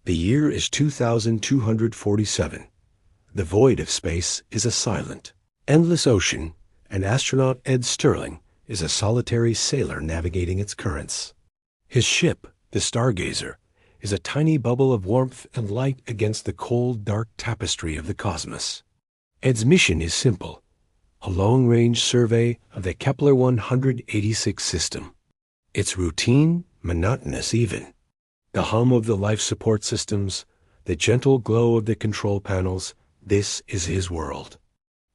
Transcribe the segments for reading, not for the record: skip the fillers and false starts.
The year is 2247. The void of space is a silent, endless ocean, and astronaut Ed Sterling is a solitary sailor navigating its currents. His ship, the Stargazer, is a tiny bubble of warmth and light against the cold, dark tapestry of the cosmos. Ed's mission is simple: a long-range survey of the Kepler 186 system. It's routine, monotonous even. The hum of the life support systems, the gentle glow of the control panels, this is his world.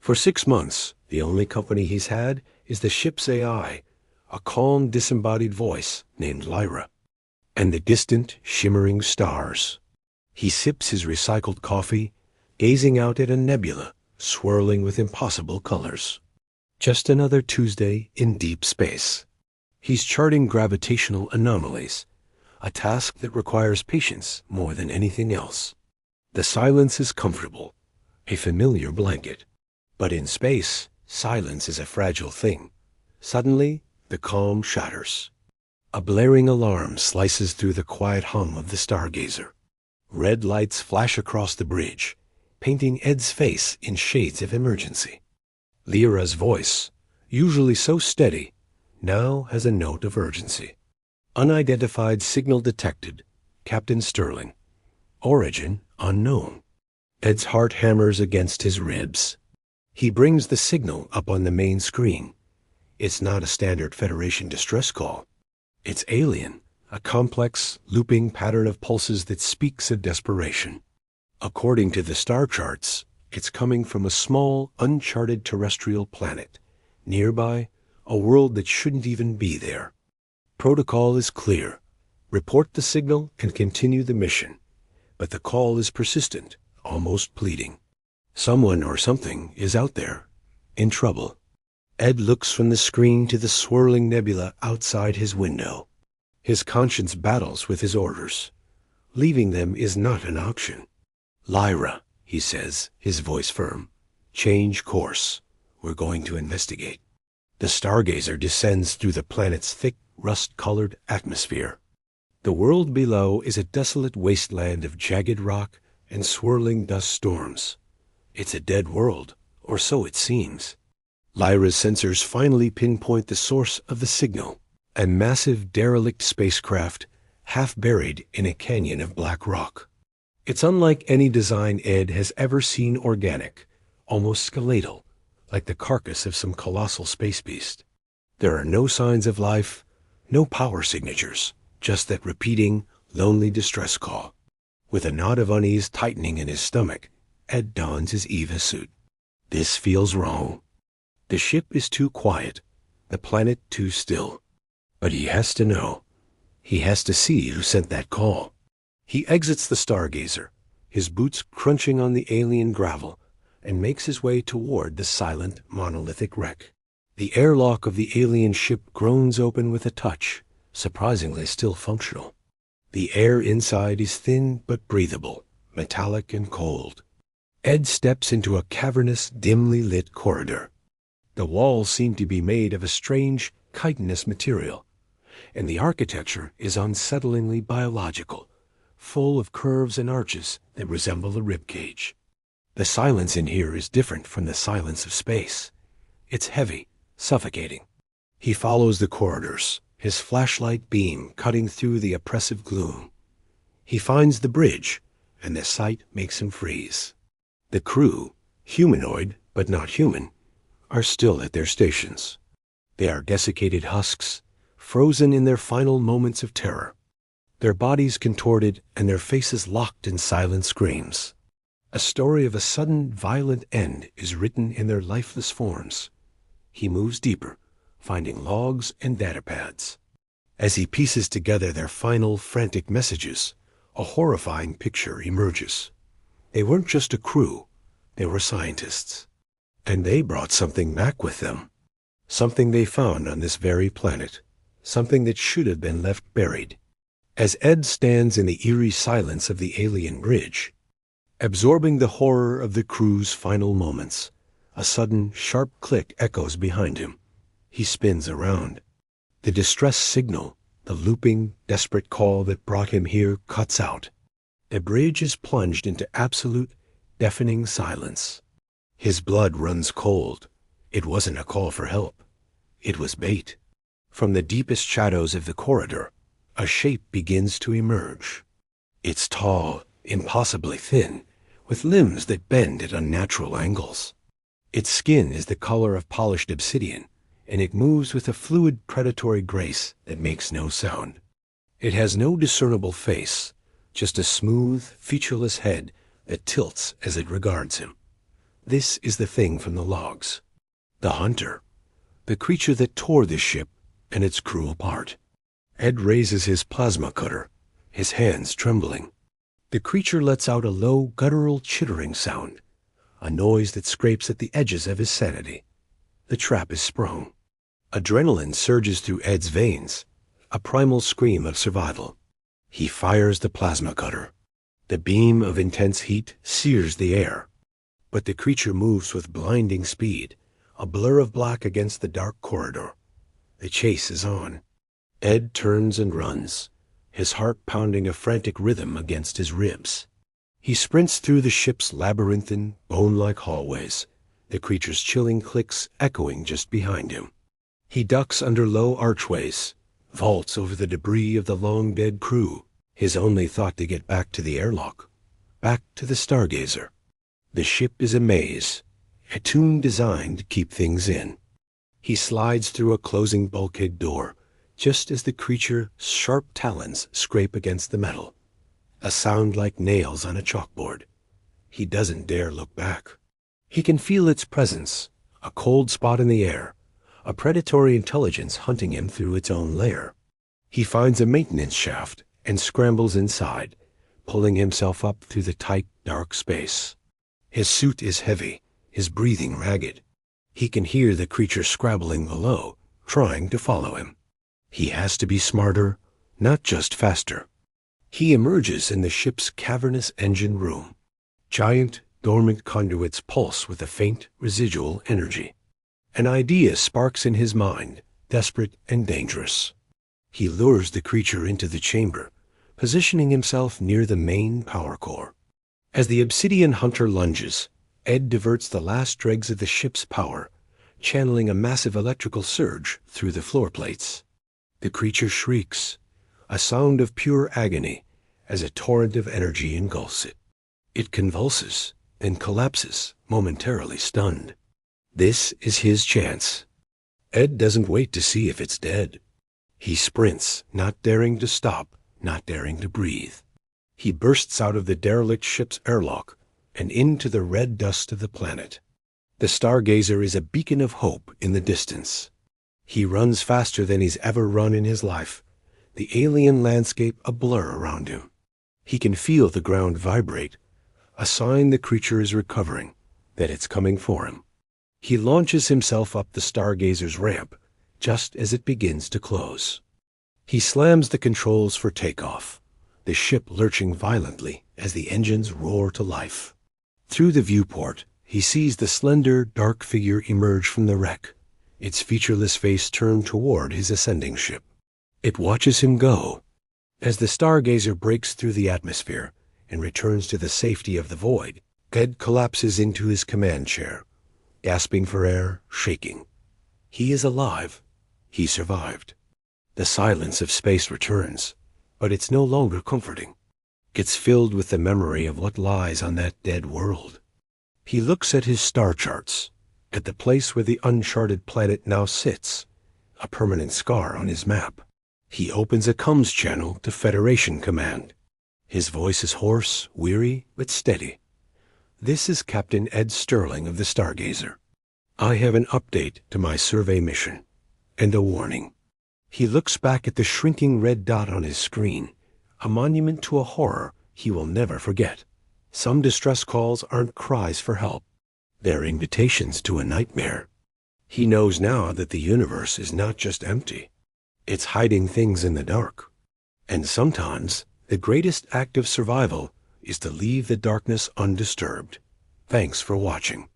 For 6 months, the only company he's had is the ship's AI, a calm, disembodied voice named Lyra, and the distant, shimmering stars. He sips his recycled coffee, gazing out at a nebula swirling with impossible colors. Just another Tuesday in deep space. He's charting gravitational anomalies, a task that requires patience more than anything else. The silence is comfortable, a familiar blanket. But in space, silence is a fragile thing. Suddenly, the calm shatters. A blaring alarm slices through the quiet hum of the Stargazer. Red lights flash across the bridge, painting Ed's face in shades of emergency. Lyra's voice, usually so steady, now has a note of urgency. Unidentified signal detected. Captain Sterling. Origin unknown. Ed's heart hammers against his ribs. He brings the signal up on the main screen. It's not a standard Federation distress call. It's alien, a complex, looping pattern of pulses that speaks of desperation. According to the star charts, it's coming from a small, uncharted terrestrial planet. Nearby, a world that shouldn't even be there. Protocol is clear. Report the signal and continue the mission. But the call is persistent, almost pleading. Someone or something is out there, in trouble. Ed looks from the screen to the swirling nebula outside his window. His conscience battles with his orders. Leaving them is not an option. Lyra, he says, his voice firm. Change course. We're going to investigate. The Stargazer descends through the planet's thick, rust-colored atmosphere. The world below is a desolate wasteland of jagged rock and swirling dust storms. It's a dead world, or so it seems. Lyra's sensors finally pinpoint the source of the signal, a massive derelict spacecraft half buried in a canyon of black rock. It's unlike any design Ed has ever seen organic, almost skeletal, like the carcass of some colossal space beast. There are no signs of life, no power signatures, just that repeating, lonely distress call. With a knot of unease tightening in his stomach, Ed dons his EVA suit. This feels wrong. The ship is too quiet, the planet too still. But he has to know. He has to see who sent that call. He exits the Stargazer, his boots crunching on the alien gravel, and makes his way toward the silent, monolithic wreck. The airlock of the alien ship groans open with a touch, surprisingly still functional. The air inside is thin but breathable, metallic and cold. Ed steps into a cavernous, dimly lit corridor. The walls seem to be made of a strange, chitinous material, and the architecture is unsettlingly biological, full of curves and arches that resemble a ribcage. The silence in here is different from the silence of space. It's heavy, suffocating. He follows the corridors, his flashlight beam cutting through the oppressive gloom. He finds the bridge, and the sight makes him freeze. The crew, humanoid but not human, are still at their stations. They are desiccated husks, frozen in their final moments of terror, their bodies contorted and their faces locked in silent screams. A story of a sudden, violent end is written in their lifeless forms. He moves deeper, finding logs and datapads. As he pieces together their final, frantic messages, a horrifying picture emerges. They weren't just a crew, they were scientists. And they brought something back with them. Something they found on this very planet. Something that should have been left buried. As Ed stands in the eerie silence of the alien bridge, absorbing the horror of the crew's final moments, a sudden, sharp click echoes behind him. He spins around. The distress signal, the looping, desperate call that brought him here, cuts out. The bridge is plunged into absolute, deafening silence. His blood runs cold. It wasn't a call for help. It was bait. From the deepest shadows of the corridor, a shape begins to emerge. It's tall, impossibly thin, with limbs that bend at unnatural angles. Its skin is the color of polished obsidian, and it moves with a fluid, predatory grace that makes no sound. It has no discernible face, just a smooth, featureless head that tilts as it regards him. This is the thing from the logs. The hunter. The creature that tore this ship and its crew apart. Ed raises his plasma cutter, his hands trembling. The creature lets out a low, guttural chittering sound, a noise that scrapes at the edges of his sanity. The trap is sprung. Adrenaline surges through Ed's veins, a primal scream of survival. He fires the plasma cutter. The beam of intense heat sears the air. But the creature moves with blinding speed, a blur of black against the dark corridor. The chase is on. Ed turns and runs, his heart pounding a frantic rhythm against his ribs. He sprints through the ship's labyrinthine, bone-like hallways, the creature's chilling clicks echoing just behind him. He ducks under low archways, vaults over the debris of the long-dead crew, his only thought to get back to the airlock, back to the Stargazer. The ship is a maze, a tomb designed to keep things in. He slides through a closing bulkhead door, just as the creature's sharp talons scrape against the metal, a sound like nails on a chalkboard. He doesn't dare look back. He can feel its presence, a cold spot in the air, a predatory intelligence hunting him through its own lair. He finds a maintenance shaft and scrambles inside, pulling himself up through the tight, dark space. His suit is heavy, his breathing ragged. He can hear the creature scrabbling below, trying to follow him. He has to be smarter, not just faster. He emerges in the ship's cavernous engine room. Giant, dormant conduits pulse with a faint, residual energy. An idea sparks in his mind, desperate and dangerous. He lures the creature into the chamber, positioning himself near the main power core. As the obsidian hunter lunges, Ed diverts the last dregs of the ship's power, channeling a massive electrical surge through the floor plates. The creature shrieks, a sound of pure agony, as a torrent of energy engulfs it. It convulses and collapses, momentarily stunned. This is his chance. Ed doesn't wait to see if it's dead. He sprints, not daring to stop, not daring to breathe. He bursts out of the derelict ship's airlock and into the red dust of the planet. The Stargazer is a beacon of hope in the distance. He runs faster than he's ever run in his life, the alien landscape a blur around him. He can feel the ground vibrate, a sign the creature is recovering, that it's coming for him. He launches himself up the Stargazer's ramp, just as it begins to close. He slams the controls for takeoff, the ship lurching violently as the engines roar to life. Through the viewport, he sees the slender, dark figure emerge from the wreck, its featureless face turned toward his ascending ship. It watches him go. As the Stargazer breaks through the atmosphere and returns to the safety of the void, Ed collapses into his command chair, gasping for air, shaking. He is alive. He survived. The silence of space returns, but it's no longer comforting. It's filled with the memory of what lies on that dead world. He looks at his star charts, at the place where the uncharted planet now sits, a permanent scar on his map. He opens a comms channel to Federation Command. His voice is hoarse, weary, but steady. This is Captain Ed Sterling of the Stargazer. I have an update to my survey mission, and a warning. He looks back at the shrinking red dot on his screen, a monument to a horror he will never forget. Some distress calls aren't cries for help. They're invitations to a nightmare. He knows now that the universe is not just empty. It's hiding things in the dark. And sometimes the greatest act of survival is to leave the darkness undisturbed. Thanks for watching.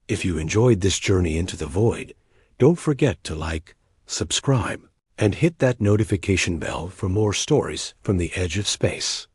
If you enjoyed this journey into the void, don't forget to like, subscribe, and hit that notification bell for more stories from the edge of space.